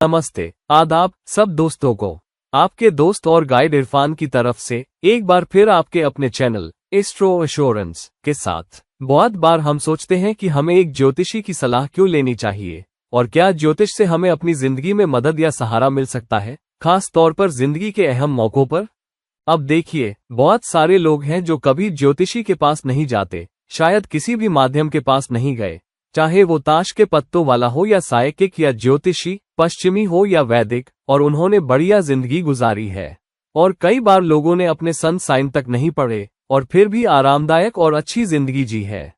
नमस्ते, आदाब सब दोस्तों को। आपके दोस्त और गाइड इरफान की तरफ से एक बार फिर आपके अपने चैनल एस्ट्रो एश्योरेंस के साथ। बहुत बार हम सोचते हैं कि हमें एक ज्योतिषी की सलाह क्यों लेनी चाहिए और क्या ज्योतिष से हमें अपनी जिंदगी में मदद या सहारा मिल सकता है, खास तौर पर जिंदगी के अहम मौकों पर। अब देखिए, बहुत सारे लोग हैं जो कभी ज्योतिषी के पास नहीं जाते, शायद किसी भी माध्यम के पास नहीं गए, चाहे वो ताश के पत्तों वाला हो या साइकिक या ज्योतिषी, पश्चिमी हो या वैदिक, और उन्होंने बढ़िया जिंदगी गुजारी है। और कई बार लोगों ने अपने सन साइन तक नहीं पढ़े और फिर भी आरामदायक और अच्छी जिंदगी जी है।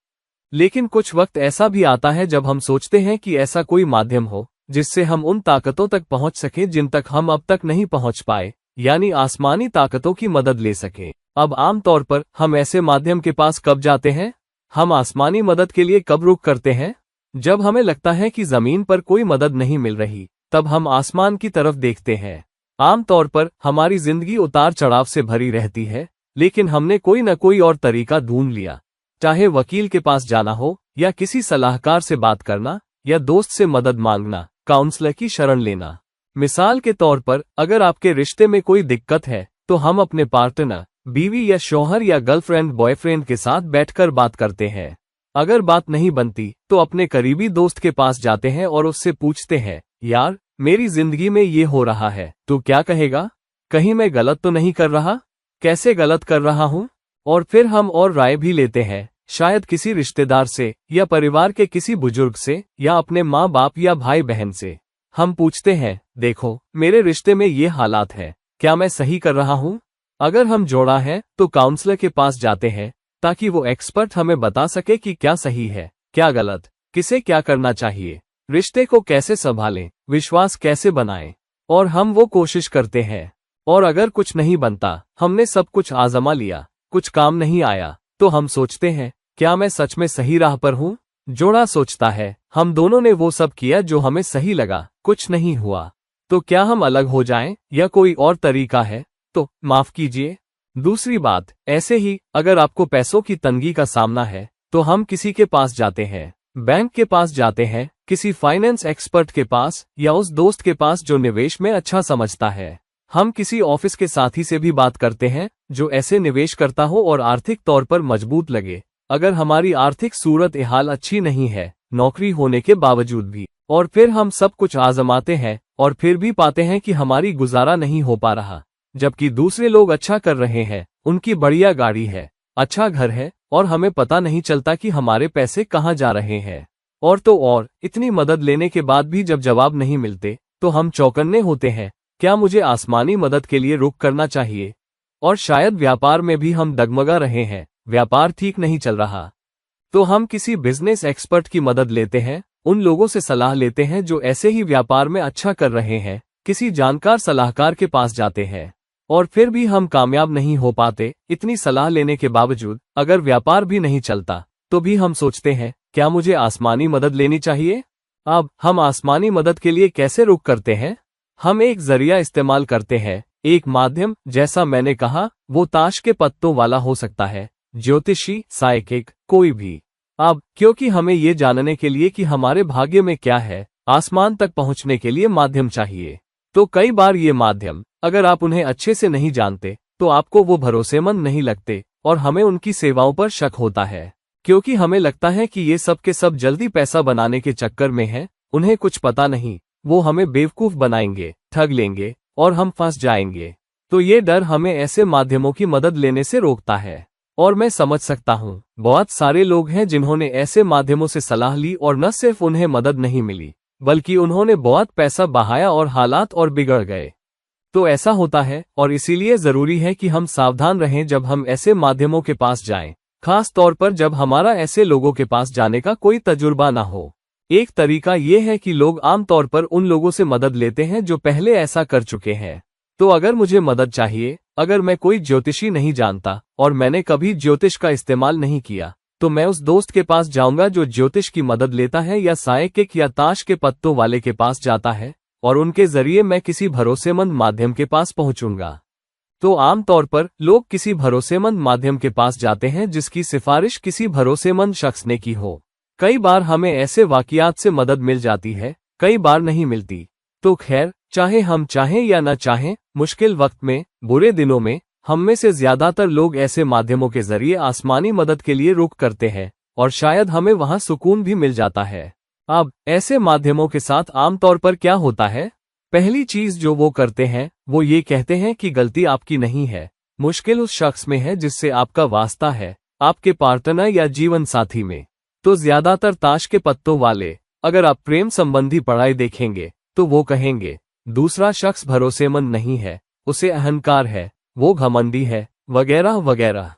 लेकिन कुछ वक्त ऐसा भी आता है जब हम सोचते हैं कि ऐसा कोई माध्यम हो जिससे हम उन ताकतों तक पहुंच सकें जिन तक हम अब तक नहीं पहुंच पाए, यानी आसमानी ताकतों की मदद ले सकें। अब आमतौर पर हम ऐसे माध्यम के पास कब जाते हैं? हम आसमानी मदद के लिए कब रुख करते हैं? जब हमें लगता है कि जमीन पर कोई मदद नहीं मिल रही, तब हम आसमान की तरफ देखते हैं। आमतौर पर हमारी जिंदगी उतार चढ़ाव से भरी रहती है, लेकिन हमने कोई न कोई और तरीका ढूंढ लिया, चाहे वकील के पास जाना हो या किसी सलाहकार से बात करना या दोस्त से मदद मांगना, काउंसलर की शरण लेना। मिसाल के तौर पर, अगर आपके रिश्ते में कोई दिक्कत है तो हम अपने पार्टनर, बीवी या शौहर या गर्लफ्रेंड बॉयफ्रेंड के साथ बैठकर बात करते हैं। अगर बात नहीं बनती तो अपने करीबी दोस्त के पास जाते हैं और उससे पूछते हैं, यार मेरी जिंदगी में ये हो रहा है, तू क्या कहेगा? कहीं मैं गलत तो नहीं कर रहा? कैसे गलत कर रहा हूँ? और फिर हम और राय भी लेते हैं, शायद किसी रिश्तेदार से या परिवार के किसी बुजुर्ग से या अपने माँ बाप या भाई बहन से। हम पूछते हैं, देखो मेरे रिश्ते में ये हालात है, क्या मैं सही कर रहा हूँ? अगर हम जोड़ा है तो काउंसलर के पास जाते हैं ताकि वो एक्सपर्ट हमें बता सके कि क्या सही है, क्या गलत, किसे क्या करना चाहिए, रिश्ते को कैसे संभालें, विश्वास कैसे बनाएं। और हम वो कोशिश करते हैं। और अगर कुछ नहीं बनता, हमने सब कुछ आजमा लिया, कुछ काम नहीं आया, तो हम सोचते हैं, क्या मैं सच में सही राह पर हूँ? जोड़ा सोचता है, हम दोनों ने वो सब किया जो हमें सही लगा, कुछ नहीं हुआ, तो क्या हम अलग हो जाएं या कोई और तरीका है? तो माफ कीजिए। दूसरी बात, ऐसे ही अगर आपको पैसों की तंगी का सामना है तो हम किसी के पास जाते हैं, बैंक के पास जाते हैं, किसी फाइनेंस एक्सपर्ट के पास या उस दोस्त के पास जो निवेश में अच्छा समझता है। हम किसी ऑफिस के साथी से भी बात करते हैं जो ऐसे निवेश करता हो और आर्थिक तौर पर मजबूत लगे। अगर हमारी आर्थिक सूरत हाल अच्छी नहीं है, नौकरी होने के बावजूद भी, और फिर हम सब कुछ आजमाते हैं और फिर भी पाते हैं कि हमारी गुजारा नहीं हो पा रहा, जबकि दूसरे लोग अच्छा कर रहे हैं, उनकी बढ़िया गाड़ी है, अच्छा घर है, और हमें पता नहीं चलता कि हमारे पैसे कहाँ जा रहे हैं। और तो और, इतनी मदद लेने के बाद भी जब जवाब नहीं मिलते तो हम चौकन्ने होते हैं, क्या मुझे आसमानी मदद के लिए रुख करना चाहिए? और शायद व्यापार में भी हम डगमगा रहे हैं, व्यापार ठीक नहीं चल रहा, तो हम किसी बिजनेस एक्सपर्ट की मदद लेते हैं, उन लोगों से सलाह लेते हैं जो ऐसे ही व्यापार में अच्छा कर रहे हैं, किसी जानकार सलाहकार के पास जाते हैं, और फिर भी हम कामयाब नहीं हो पाते। इतनी सलाह लेने के बावजूद अगर व्यापार भी नहीं चलता तो भी हम सोचते हैं, क्या मुझे आसमानी मदद लेनी चाहिए? अब हम आसमानी मदद के लिए कैसे रुख करते हैं? हम एक जरिया इस्तेमाल करते हैं, एक माध्यम। जैसा मैंने कहा, वो ताश के पत्तों वाला हो सकता है, ज्योतिषी, साइकिक, कोई भी। अब क्योंकि हमें ये जानने के लिए कि हमारे भाग्य में क्या है, आसमान तक पहुंचने के लिए माध्यम चाहिए, तो कई बार ये माध्यम, अगर आप उन्हें अच्छे से नहीं जानते तो आपको वो भरोसेमंद नहीं लगते और हमें उनकी सेवाओं पर शक होता है, क्योंकि हमें लगता है कि ये सब के सब जल्दी पैसा बनाने के चक्कर में हैं, उन्हें कुछ पता नहीं, वो हमें बेवकूफ बनाएंगे, ठग लेंगे और हम फंस जाएंगे। तो ये डर हमें ऐसे माध्यमों की मदद लेने से रोकता है। और मैं समझ सकता हूँ, बहुत सारे लोग हैं जिन्होंने ऐसे माध्यमों से सलाह ली और न सिर्फ उन्हें मदद नहीं मिली, बल्कि उन्होंने बहुत पैसा बहाया और हालात और बिगड़ गए। तो ऐसा होता है, और इसीलिए जरूरी है कि हम सावधान रहें जब हम ऐसे माध्यमों के पास जाएं, खास तौर पर जब हमारा ऐसे लोगों के पास जाने का कोई तजुर्बा ना हो। एक तरीका ये है कि लोग आमतौर पर उन लोगों से मदद लेते हैं जो पहले ऐसा कर चुके हैं। तो अगर मुझे मदद चाहिए, अगर मैं कोई ज्योतिषी नहीं जानता और मैंने कभी ज्योतिष का इस्तेमाल नहीं किया, तो मैं उस दोस्त के पास जाऊंगा जो ज्योतिष की मदद लेता है, या साइकिक या ताश के पत्तों वाले के पास जाता है, और उनके जरिए मैं किसी भरोसेमंद माध्यम के पास पहुंचूंगा। तो आमतौर पर लोग किसी भरोसेमंद माध्यम के पास जाते हैं जिसकी सिफारिश किसी भरोसेमंद शख्स ने की हो। कई बार हमें ऐसे वाकियात से मदद मिल जाती है, कई बार नहीं मिलती। तो खैर, चाहे हम चाहें या न चाहें, मुश्किल वक्त में, बुरे दिनों में, हम में से ज्यादातर लोग ऐसे माध्यमों के जरिए आसमानी मदद के लिए रुख करते हैं और शायद हमें वहां सुकून भी मिल जाता है। अब ऐसे माध्यमों के साथ आमतौर पर क्या होता है? पहली चीज जो वो करते हैं वो ये कहते हैं कि गलती आपकी नहीं है, मुश्किल उस शख्स में है जिससे आपका वास्ता है, आपके पार्टनर या जीवन साथी में। तो ज्यादातर ताश के पत्तों वाले, अगर आप प्रेम संबंधी पढ़ाई देखेंगे तो वो कहेंगे दूसरा शख्स भरोसेमंद नहीं है, उसे अहंकार है, वो घमंडी है, वगैरह वगैरह।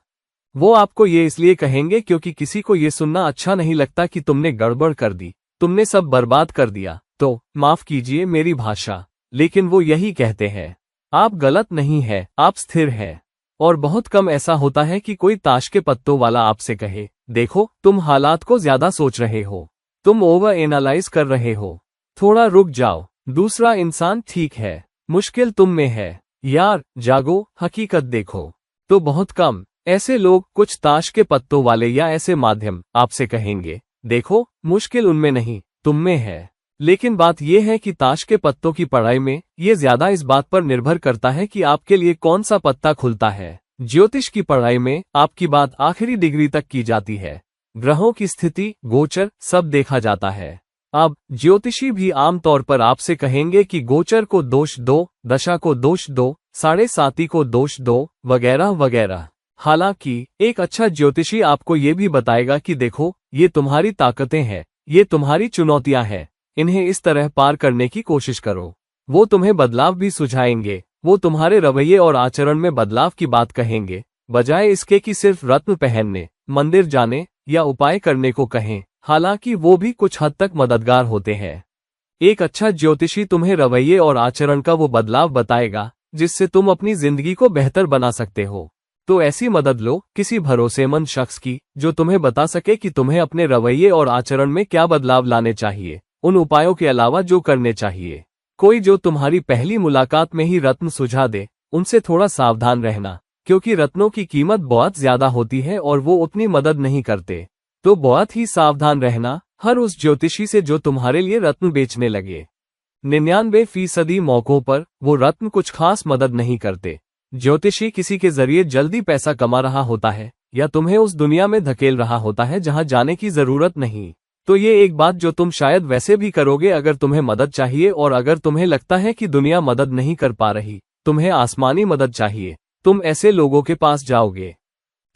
वो आपको ये इसलिए कहेंगे क्योंकि किसी को ये सुनना अच्छा नहीं लगता कि तुमने गड़बड़ कर दी, तुमने सब बर्बाद कर दिया। तो माफ कीजिए मेरी भाषा, लेकिन वो यही कहते हैं आप गलत नहीं है, आप स्थिर है। और बहुत कम ऐसा होता है कि कोई ताश के पत्तों वाला आपसे कहे देखो तुम हालात को ज्यादा सोच रहे हो, तुम ओवर एनालाइज कर रहे हो, थोड़ा रुक जाओ, दूसरा इंसान ठीक है, मुश्किल तुम में है, यार जागो, हकीकत देखो। तो बहुत कम ऐसे लोग, कुछ ताश के पत्तों वाले या ऐसे माध्यम, आपसे कहेंगे देखो मुश्किल उनमें नहीं, तुम में है। लेकिन बात यह है कि ताश के पत्तों की पढ़ाई में ये ज्यादा इस बात पर निर्भर करता है कि आपके लिए कौन सा पत्ता खुलता है। ज्योतिष की पढ़ाई में आपकी बात आखिरी डिग्री तक की जाती है, ग्रहों की स्थिति, गोचर, सब देखा जाता है। अब ज्योतिषी भी आमतौर पर आपसे कहेंगे कि गोचर को दोष दो, दशा को दोष दो, 7.5 को दोष दो, वगैरह वगैरह। हालांकि एक अच्छा ज्योतिषी आपको ये भी बताएगा कि देखो ये तुम्हारी ताकतें हैं, ये तुम्हारी चुनौतियां हैं, इन्हें इस तरह पार करने की कोशिश करो। वो तुम्हें बदलाव भी सुझाएंगे, वो तुम्हारे रवैये और आचरण में बदलाव की बात कहेंगे, बजाय इसके कि सिर्फ रत्न पहनने, मंदिर जाने या उपाय करने को कहें। हालांकि वो भी कुछ हद तक मददगार होते हैं। एक अच्छा ज्योतिषी तुम्हें रवैये और आचरण का वो बदलाव बताएगा जिससे तुम अपनी जिंदगी को बेहतर बना सकते हो। तो ऐसी मदद लो किसी भरोसेमंद शख्स की जो तुम्हें बता सके कि तुम्हें अपने रवैये और आचरण में क्या बदलाव लाने चाहिए, उन उपायों के अलावा जो करने चाहिए। कोई जो तुम्हारी पहली मुलाकात में ही रत्न सुझा दे, उनसे थोड़ा सावधान रहना, क्योंकि रत्नों की कीमत बहुत ज्यादा होती है और वो उतनी मदद नहीं करते। तो बहुत ही सावधान रहना हर उस ज्योतिषी से जो तुम्हारे लिए रत्न बेचने लगे। 99% मौकों पर वो रत्न कुछ खास मदद नहीं करते। ज्योतिषी किसी के जरिए जल्दी पैसा कमा रहा होता है या तुम्हें उस दुनिया में धकेल रहा होता है जहां जाने की जरूरत नहीं। तो ये एक बात जो तुम शायद वैसे भी करोगे अगर तुम्हें मदद चाहिए, और अगर तुम्हें लगता है कि दुनिया मदद नहीं कर पा रही, तुम्हें आसमानी मदद चाहिए, तुम ऐसे लोगों के पास जाओगे।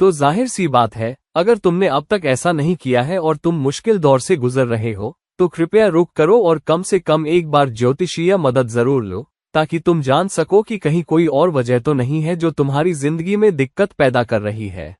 तो जाहिर सी बात है, अगर तुमने अब तक ऐसा नहीं किया है और तुम मुश्किल दौर से गुजर रहे हो, तो कृपया रुक करो और कम से कम एक बार ज्योतिषीय मदद जरूर लो, ताकि तुम जान सको कि कहीं कोई और वजह तो नहीं है जो तुम्हारी जिंदगी में दिक्कत पैदा कर रही है।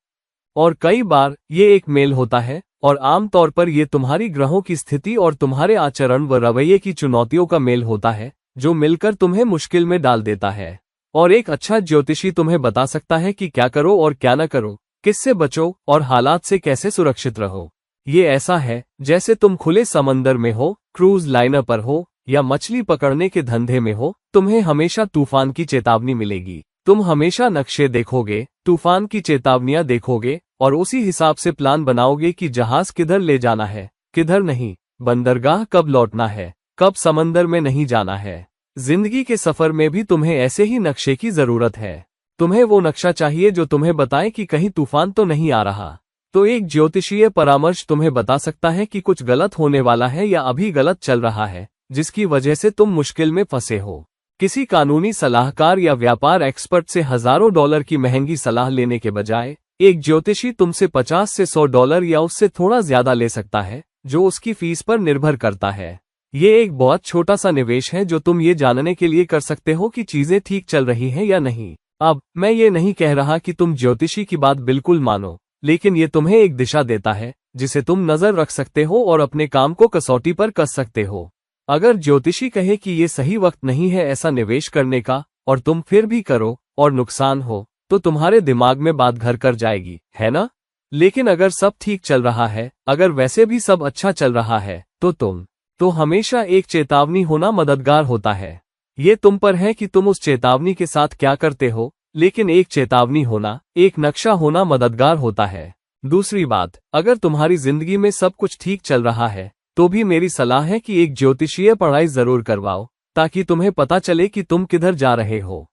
और कई बार ये एक मेल होता है, और आमतौर पर यह तुम्हारी ग्रहों की स्थिति और तुम्हारे आचरण व रवैये की चुनौतियों का मेल होता है, जो मिलकर तुम्हें मुश्किल में डाल देता है। और एक अच्छा ज्योतिषी तुम्हें बता सकता है कि क्या करो और क्या न करो, किससे बचो और हालात से कैसे सुरक्षित रहो। ये ऐसा है जैसे तुम खुले समंदर में हो, क्रूज लाइनर पर हो या मछली पकड़ने के धंधे में हो, तुम्हें हमेशा तूफान की चेतावनी मिलेगी। तुम हमेशा नक्शे देखोगे, तूफान की चेतावनियां देखोगे और उसी हिसाब से प्लान बनाओगे कि जहाज किधर ले जाना है, किधर नहीं, बंदरगाह कब लौटना है, कब समंदर में नहीं जाना है। जिंदगी के सफर में भी तुम्हें ऐसे ही नक्शे की जरूरत है। तुम्हें वो नक्शा चाहिए जो तुम्हें बताए कि कहीं तूफान तो नहीं आ रहा। तो एक ज्योतिषीय परामर्श तुम्हें बता सकता है कि कुछ गलत होने वाला है या अभी गलत चल रहा है, जिसकी वजह से तुम मुश्किल में फंसे हो। किसी कानूनी सलाहकार या व्यापार एक्सपर्ट से हजारों डॉलर की महंगी सलाह लेने के बजाय एक ज्योतिषी तुमसे 50 से 100 डॉलर या उससे थोड़ा ज्यादा ले सकता है, जो उसकी फीस पर निर्भर करता है। ये एक बहुत छोटा सा निवेश है जो तुम ये जानने के लिए कर सकते हो कि चीजें ठीक चल रही हैं या नहीं। अब मैं ये नहीं कह रहा कि तुम ज्योतिषी की बात बिल्कुल मानो, लेकिन ये तुम्हें एक दिशा देता है जिसे तुम नजर रख सकते हो और अपने काम को कसौटी पर कस सकते हो। अगर ज्योतिषी कहे कि ये सही वक्त नहीं है ऐसा निवेश करने का, और तुम फिर भी करो और नुकसान हो, तो तुम्हारे दिमाग में बात घर कर जाएगी, है ना? लेकिन अगर सब ठीक चल रहा है, अगर वैसे भी सब अच्छा चल रहा है, तो हमेशा एक चेतावनी होना मददगार होता है। ये तुम पर है कि तुम उस चेतावनी के साथ क्या करते हो, लेकिन एक चेतावनी होना, एक नक्शा होना मददगार होता है। दूसरी बात, अगर तुम्हारी जिंदगी में सब कुछ ठीक चल रहा है, तो भी मेरी सलाह है कि एक ज्योतिषीय पढ़ाई जरूर करवाओ, ताकि तुम्हें पता चले कि तुम किधर जा रहे हो।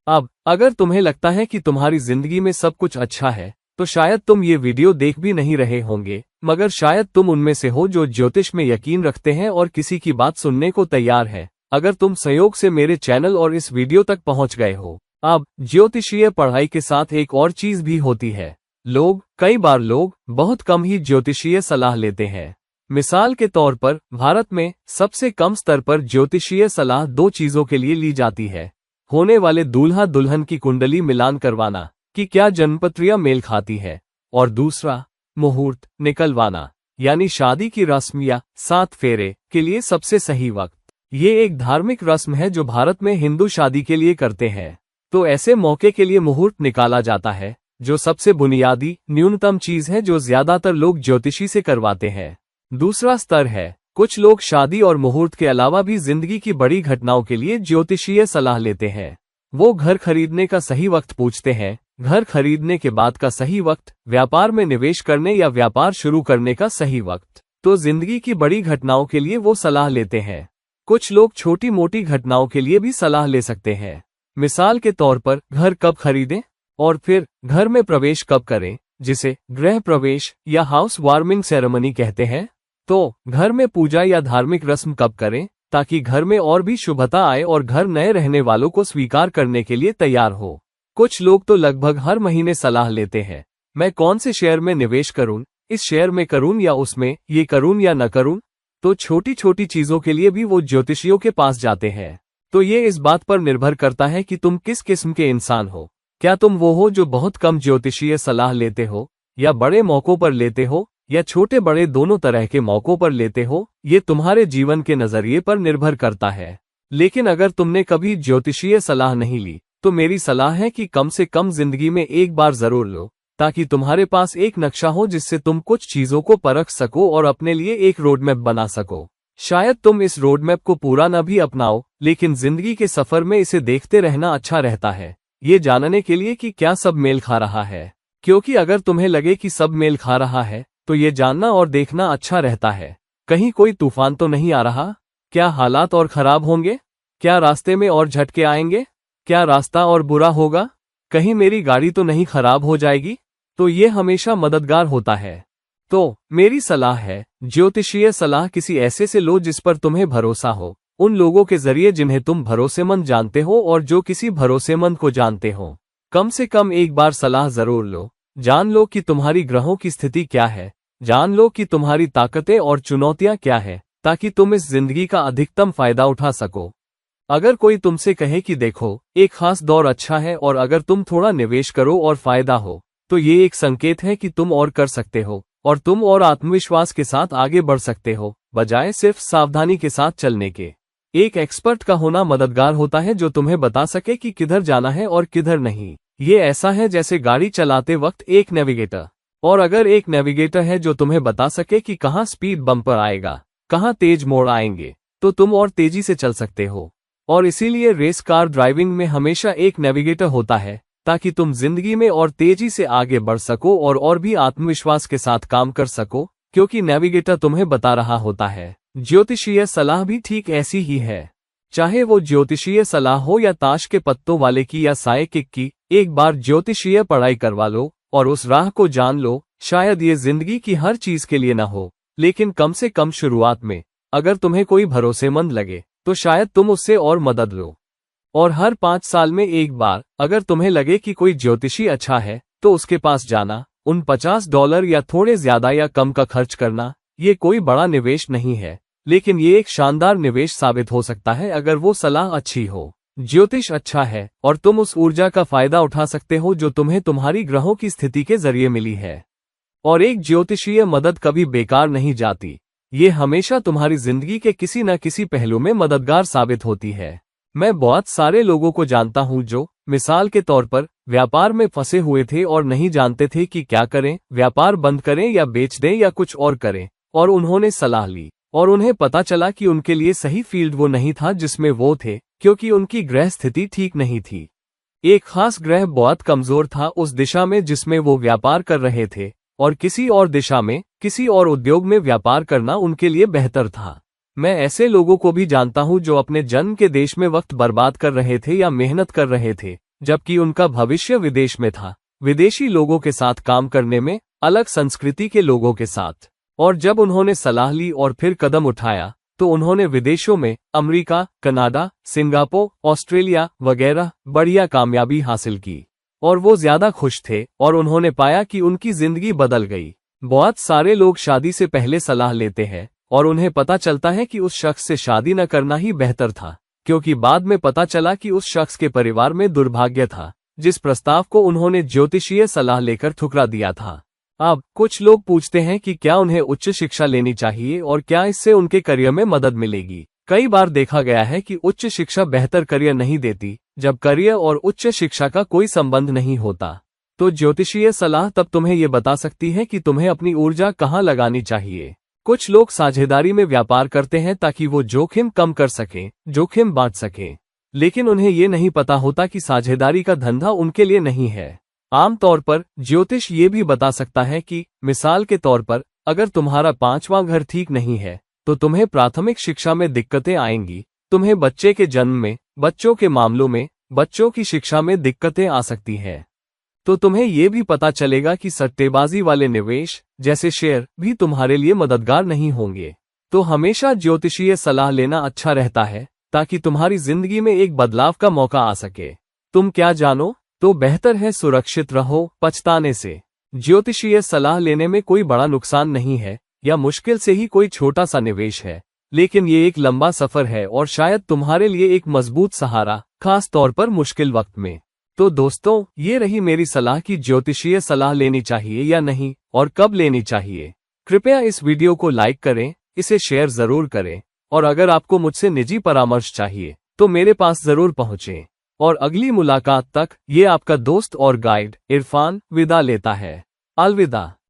अब अगर तुम्हें लगता है कि तुम्हारी जिंदगी में सब कुछ अच्छा है, तो शायद तुम ये वीडियो देख भी नहीं रहे होंगे, मगर शायद तुम उनमें से हो जो ज्योतिष में यकीन रखते हैं और किसी की बात सुनने को तैयार है। अगर तुम संयोग से मेरे चैनल और इस वीडियो तक पहुंच गए हो। अब ज्योतिषीय पढ़ाई के साथ एक और चीज भी होती है। कई बार लोग बहुत कम ही ज्योतिषीय सलाह लेते हैं। मिसाल के तौर पर भारत में सबसे कम स्तर पर ज्योतिषीय सलाह 2 चीजों के लिए ली जाती है। होने वाले दूल्हा दुल्हन की कुंडली मिलान करवाना कि क्या जन्मपत्रियां मेल खाती है, और दूसरा मुहूर्त निकलवाना यानी शादी की रस्म या 7 फेरे के लिए सबसे सही वक्त। ये एक धार्मिक रस्म है जो भारत में हिंदू शादी के लिए करते हैं। तो ऐसे मौके के लिए मुहूर्त निकाला जाता है, जो सबसे बुनियादी न्यूनतम चीज है जो ज्यादातर लोग ज्योतिषी से करवाते हैं। दूसरा स्तर है, कुछ लोग शादी और मुहूर्त के अलावा भी जिंदगी की बड़ी घटनाओं के लिए ज्योतिषीय सलाह लेते हैं। वो घर खरीदने का सही वक्त पूछते हैं, घर खरीदने के बाद का सही वक्त, व्यापार में निवेश करने या व्यापार शुरू करने का सही वक्त। तो जिंदगी की बड़ी घटनाओं के लिए वो सलाह लेते हैं। कुछ लोग छोटी मोटी घटनाओं के लिए भी सलाह ले सकते हैं। मिसाल के तौर पर घर कब खरीदें और फिर घर में प्रवेश कब करें, जिसे गृह प्रवेश या हाउस वार्मिंग सेरेमनी कहते हैं। तो घर में पूजा या धार्मिक रस्म कब करें ताकि घर में और भी शुभता आए और घर नए रहने वालों को स्वीकार करने के लिए तैयार हो। कुछ लोग तो लगभग हर महीने सलाह लेते हैं, मैं कौन से शेयर में निवेश करूं, इस शेयर में करूं या उसमें, ये करूं या न करूं। तो छोटी छोटी चीजों के लिए भी वो ज्योतिषियों के पास जाते हैं। तो ये इस बात पर निर्भर करता है कि तुम किस किस्म के इंसान हो। क्या तुम वो हो जो बहुत कम ज्योतिषीय सलाह लेते हो, या बड़े मौकों पर लेते हो, या छोटे बड़े दोनों तरह के मौकों पर लेते हो। ये तुम्हारे जीवन के नजरिए पर निर्भर करता है। लेकिन अगर तुमने कभी ज्योतिषीय सलाह नहीं ली, तो मेरी सलाह है कि कम से कम जिंदगी में एक बार जरूर लो, ताकि तुम्हारे पास एक नक्शा हो जिससे तुम कुछ चीजों को परख सको और अपने लिए एक रोडमैप बना सको। शायद तुम इस रोडमैप को पूरा न भी अपनाओ, लेकिन जिंदगी के सफर में इसे देखते रहना अच्छा रहता है, ये जानने के लिए कि क्या सब मेल खा रहा है। क्योंकि अगर तुम्हें लगे कि सब मेल खा रहा है, तो ये जानना और देखना अच्छा रहता है। कहीं कोई तूफान तो नहीं आ रहा? क्या हालात और खराब होंगे? क्या रास्ते में और झटके आएंगे? क्या रास्ता और बुरा होगा? कहीं मेरी गाड़ी तो नहीं खराब हो जाएगी? तो ये हमेशा मददगार होता है। तो मेरी सलाह है, ज्योतिषीय सलाह किसी ऐसे से लो जिस पर तुम्हें भरोसा हो, उन लोगों के जरिए जिन्हें तुम भरोसेमंद जानते हो और जो किसी भरोसेमंद को जानते हो। कम से कम एक बार सलाह जरूर लो। जान लो कि तुम्हारी ग्रहों की स्थिति क्या है, जान लो कि तुम्हारी ताकतें और चुनौतियां क्या है, ताकि तुम इस जिंदगी का अधिकतम फायदा उठा सको। अगर कोई तुमसे कहे कि देखो, एक खास दौर अच्छा है और अगर तुम थोड़ा निवेश करो और फायदा हो, तो ये एक संकेत है कि तुम और कर सकते हो और तुम और आत्मविश्वास के साथ आगे बढ़ सकते हो, बजाय सिर्फ सावधानी के साथ चलने के। एक एक्सपर्ट का होना मददगार होता है जो तुम्हें बता सके कि किधर जाना है और किधर नहीं। ये ऐसा है जैसे गाड़ी चलाते वक्त एक नेविगेटर। और अगर एक नेविगेटर है जो तुम्हें बता सके कि कहाँ स्पीड बम्पर आएगा, कहाँ तेज मोड़ आएंगे, तो तुम और तेजी से चल सकते हो। और इसीलिए रेस कार ड्राइविंग में हमेशा एक नेविगेटर होता है, ताकि तुम जिंदगी में और तेजी से आगे बढ़ सको और भी आत्मविश्वास के साथ काम कर सको, क्योंकि नेविगेटर तुम्हें बता रहा होता है। ज्योतिषीय सलाह भी ठीक ऐसी ही है। चाहे वो ज्योतिषीय सलाह हो या ताश के पत्तों वाले की या साइकिक की, एक बार ज्योतिषीय पढ़ाई करवा लो और उस राह को जान लो। शायद ये जिंदगी की हर चीज के लिए न हो, लेकिन कम से कम शुरुआत में अगर तुम्हें कोई भरोसेमंद लगे, तो शायद तुम उससे और मदद लो। और हर 5 साल में एक बार अगर तुम्हें लगे कि कोई ज्योतिषी अच्छा है, तो उसके पास जाना, उन $50 या थोड़े ज्यादा या कम का खर्च करना। ये कोई बड़ा निवेश नहीं है, लेकिन ये एक शानदार निवेश साबित हो सकता है अगर वो सलाह अच्छी हो, ज्योतिष अच्छा है और तुम उस ऊर्जा का फायदा उठा सकते हो जो तुम्हें तुम्हारी ग्रहों की स्थिति के जरिए मिली है। और एक ज्योतिषीय मदद कभी बेकार नहीं जाती, ये हमेशा तुम्हारी जिंदगी के किसी न किसी पहलू में मददगार साबित होती है। मैं बहुत सारे लोगों को जानता हूँ जो, मिसाल के तौर पर, व्यापार में फंसे हुए थे और नहीं जानते थे कि क्या करें, व्यापार बंद करें या बेच दें या कुछ और करें, और उन्होंने सलाह ली और उन्हें पता चला कि उनके लिए सही फील्ड वो नहीं था जिसमें वो थे, क्योंकि उनकी ग्रह स्थिति ठीक नहीं थी। एक खास ग्रह बहुत कमजोर था उस दिशा में जिसमें वो व्यापार कर रहे थे, और किसी और दिशा में, किसी और उद्योग में व्यापार करना उनके लिए बेहतर था। मैं ऐसे लोगों को भी जानता हूं जो अपने जन्म के देश में वक्त बर्बाद कर रहे थे या मेहनत कर रहे थे, जबकि उनका भविष्य विदेश में था, विदेशी लोगों के साथ काम करने में, अलग संस्कृति के लोगों के साथ। और जब उन्होंने सलाह ली और फिर कदम उठाया, तो उन्होंने विदेशों में अमेरिका, कनाडा, सिंगापुर, ऑस्ट्रेलिया वगैरह बढ़िया कामयाबी हासिल की। और वो ज्यादा खुश थे और उन्होंने पाया कि उनकी जिंदगी बदल गई। बहुत सारे लोग शादी से पहले सलाह लेते हैं और उन्हें पता चलता है कि उस शख्स से शादी न करना ही बेहतर था, क्योंकि बाद में पता चला कि उस शख्स के परिवार में दुर्भाग्य था, जिस प्रस्ताव को उन्होंने ज्योतिषीय सलाह लेकर ठुकरा दिया था। अब कुछ लोग पूछते हैं कि क्या उन्हें उच्च शिक्षा लेनी चाहिए और क्या इससे उनके करियर में मदद मिलेगी। कई बार देखा गया है कि उच्च शिक्षा बेहतर करियर नहीं देती, जब करियर और उच्च शिक्षा का कोई संबंध नहीं होता। तो ज्योतिषीय सलाह तब तुम्हें ये बता सकती है कि तुम्हें अपनी ऊर्जा कहाँ लगानी चाहिए। कुछ लोग साझेदारी में व्यापार करते हैं ताकि वो जोखिम कम कर सकें, जोखिम बांट सकें, लेकिन उन्हें ये नहीं पता होता कि साझेदारी का धंधा उनके लिए नहीं है। आमतौर पर ज्योतिष ये भी बता सकता है कि, मिसाल के तौर पर, अगर तुम्हारा 5वां घर ठीक नहीं है तो तुम्हें प्राथमिक शिक्षा में दिक्कतें आएंगी, तुम्हें बच्चे के जन्म में, बच्चों के मामलों में, बच्चों की शिक्षा में दिक्कतें आ सकती हैं। तो तुम्हें ये भी पता चलेगा कि सट्टेबाजी वाले निवेश, जैसे शेयर, भी तुम्हारे लिए मददगार नहीं होंगे। तो हमेशा ज्योतिषीय सलाह लेना अच्छा रहता है, ताकि तुम्हारी जिंदगी में एक बदलाव का मौका आ सके। तुम क्या जानो? तो बेहतर है सुरक्षित रहो पछताने से। ज्योतिषीय सलाह लेने में कोई बड़ा नुकसान नहीं है, या मुश्किल से ही कोई छोटा सा निवेश है, लेकिन ये एक लंबा सफर है और शायद तुम्हारे लिए एक मजबूत सहारा, खास तौर पर मुश्किल वक्त में। तो दोस्तों, ये रही मेरी सलाह कि ज्योतिषीय सलाह लेनी चाहिए या नहीं, और कब लेनी चाहिए। कृपया इस वीडियो को लाइक करें, इसे शेयर जरूर करें, और अगर आपको मुझसे निजी परामर्श चाहिए तो मेरे पास जरूर पहुंचें। और अगली मुलाकात तक ये आपका दोस्त और गाइड इरफान विदा लेता है। अलविदा।